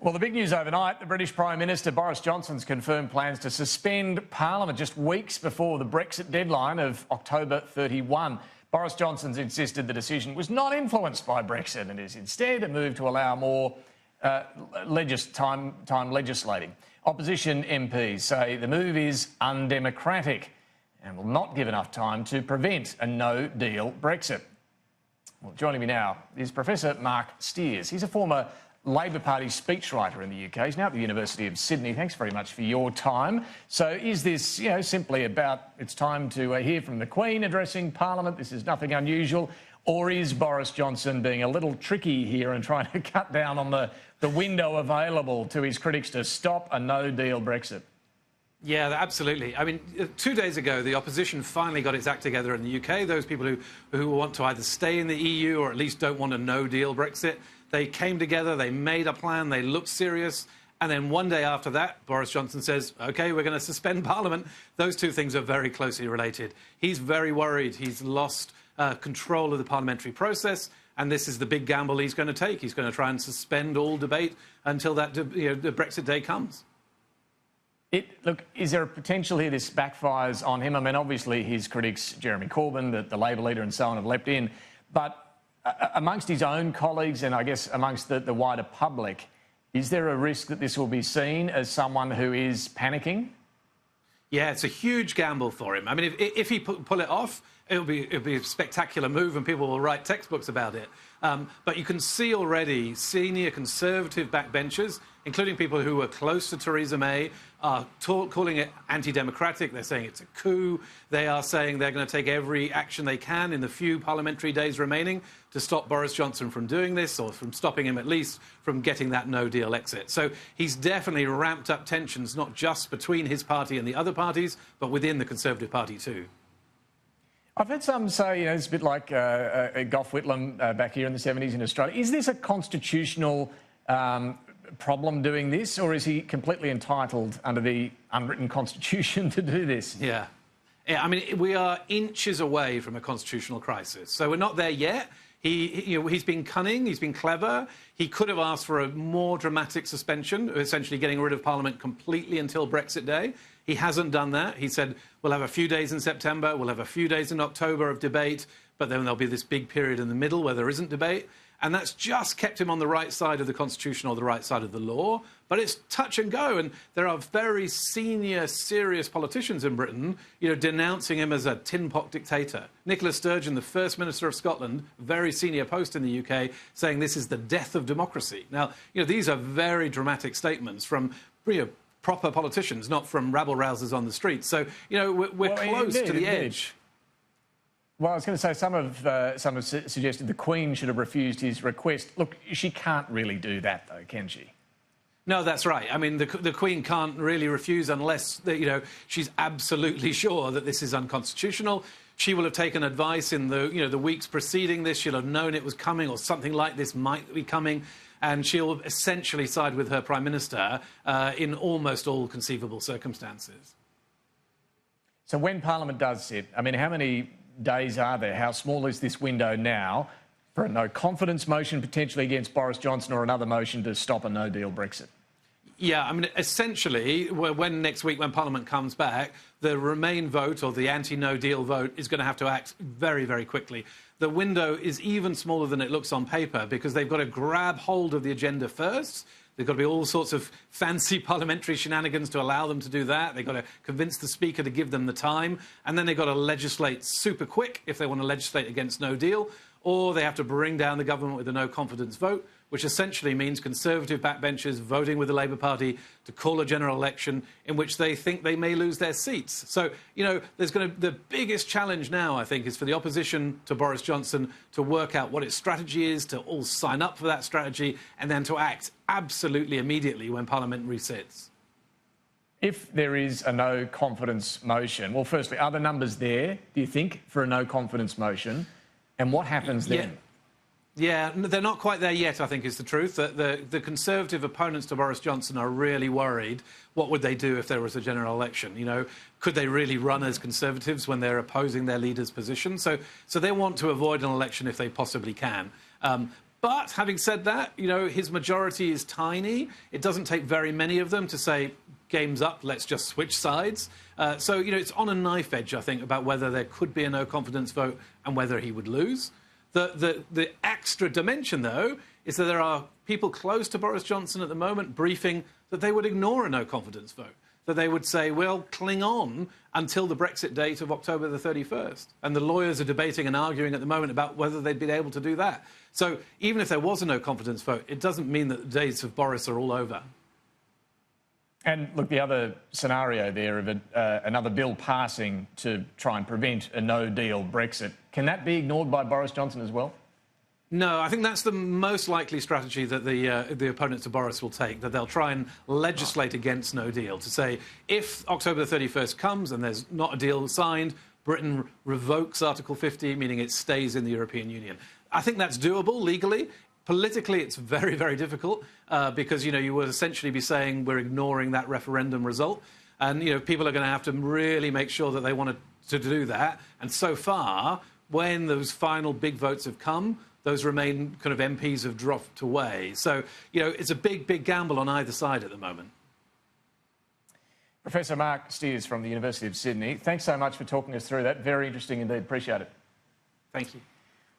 Well, the big news overnight, the British Prime Minister Boris Johnson's confirmed plans to suspend Parliament just weeks before the Brexit deadline of October 31. Boris Johnson's insisted the decision was not influenced by Brexit and is instead a move to allow more time legislating. Opposition MPs say the move is undemocratic and will not give enough time to prevent a no-deal Brexit. Well, joining me now is Professor Marc Stears. He's a former Labor Party speechwriter in the UK. He's now at the University of Sydney. Thanks very much for your time. So is this, simply about it's time to hear from the Queen addressing Parliament? This is nothing unusual. Or is Boris Johnson being a little tricky here and trying to cut down on the window available to his critics to stop a no-deal Brexit? Yeah, absolutely. I mean, 2 days ago, the opposition finally got its act together in the UK. Those people who want to either stay in the EU or at least don't want a no-deal Brexit, they came together, they made a plan, they looked serious. And then one day after that, Boris Johnson says, OK, we're going to suspend Parliament. Those two things are very closely related. He's very worried. He's lost control of the parliamentary process. And this is the big gamble he's going to take. He's going to try and suspend all debate until that the Brexit day comes. Look, is there a potential here this backfires on him? I mean, obviously his critics, Jeremy Corbyn, the Labor leader and so on, have leapt in. But amongst his own colleagues and I guess amongst the wider public, is there a risk that this will be seen as someone who is panicking? Yeah, it's a huge gamble for him. I mean, if he pull it off, it'll be a spectacular move and people will write textbooks about it. But you can see already senior Conservative backbenchers, including people who were close to Theresa May, are calling it anti-democratic. They're saying it's a coup. They are saying they're going to take every action they can in the few parliamentary days remaining to stop Boris Johnson from doing this, or from stopping him at least from getting that no-deal exit. So he's definitely ramped up tensions, not just between his party and the other parties, but within the Conservative Party too. I've heard some say, it's a bit like Gough Whitlam back here in the 70s in Australia. Is this a constitutional problem doing this, or is he completely entitled under the unwritten constitution to do this? Yeah, I mean, we are inches away from a constitutional crisis, so we're not there yet. He's been cunning, he's been clever. He could have asked for a more dramatic suspension, essentially getting rid of Parliament completely until Brexit Day. He hasn't done that. He said, we'll have a few days in September, we'll have a few days in October of debate, but then there'll be this big period in the middle where there isn't debate. And that's just kept him on the right side of the Constitution or the right side of the law. But it's touch and go. And there are very senior, serious politicians in Britain, denouncing him as a tinpot dictator. Nicola Sturgeon, the First Minister of Scotland, very senior post in the UK, saying this is the death of democracy. Now, these are very dramatic statements from proper politicians, not from rabble-rousers on the streets. So, we're close to the edge. Well, I was going to say some have suggested the Queen should have refused his request. Look, she can't really do that, though, can she? No, that's right. I mean, the Queen can't really refuse unless, she's absolutely sure that this is unconstitutional. She will have taken advice in the weeks preceding this. She'll have known it was coming or something like this might be coming. And she'll essentially side with her Prime Minister in almost all conceivable circumstances. So when Parliament does sit, I mean, how many days are there? How small is this window now for a no-confidence motion potentially against Boris Johnson or another motion to stop a no-deal Brexit? Yeah, I mean, essentially, when next week, when Parliament comes back, the Remain vote or the anti-no-deal vote is going to have to act very, very quickly. The window is even smaller than it looks on paper because they've got to grab hold of the agenda first. There've got to be all sorts of fancy parliamentary shenanigans to allow them to do that. They've got to convince the Speaker to give them the time. And then they've got to legislate super quick if they want to legislate against no deal. Or they have to bring down the government with a no-confidence vote, which essentially means Conservative backbenchers voting with the Labour Party to call a general election in which they think they may lose their seats. So, the biggest challenge now, I think, is for the opposition to Boris Johnson to work out what its strategy is, to all sign up for that strategy, and then to act absolutely immediately when Parliament resits. If there is a no-confidence motion, well, firstly, are the numbers there, do you think, for a no-confidence motion? And what happens then? Yeah, they're not quite there yet, I think, is the truth. The Conservative opponents to Boris Johnson are really worried. What would they do if there was a general election? Could they really run as Conservatives when they're opposing their leader's position? So they want to avoid an election if they possibly can. But having said that, his majority is tiny. It doesn't take very many of them to say, game's up, let's just switch sides. So, it's on a knife edge, I think, about whether there could be a no-confidence vote and whether he would lose. The extra dimension, though, is that there are people close to Boris Johnson at the moment briefing that they would ignore a no-confidence vote, that they would say, well, cling on until the Brexit date of October the 31st. And the lawyers are debating and arguing at the moment about whether they'd be able to do that. So even if there was a no-confidence vote, it doesn't mean that the days of Boris are all over. And look, the other scenario there of another bill passing to try and prevent a no-deal Brexit, can that be ignored by Boris Johnson as well? No, I think that's the most likely strategy that the opponents of Boris will take, that they'll try and legislate against no deal, to say if October the 31st comes and there's not a deal signed, Britain revokes Article 50, meaning it stays in the European Union. I think that's doable legally. Politically, it's very, very difficult because, you would essentially be saying we're ignoring that referendum result. And, people are going to have to really make sure that they want to do that. And so far, when those final big votes have come, those remain kind of MPs have dropped away. So, it's a big, big gamble on either side at the moment. Professor Marc Stears from the University of Sydney, thanks so much for talking us through that. Very interesting indeed. Appreciate it. Thank you.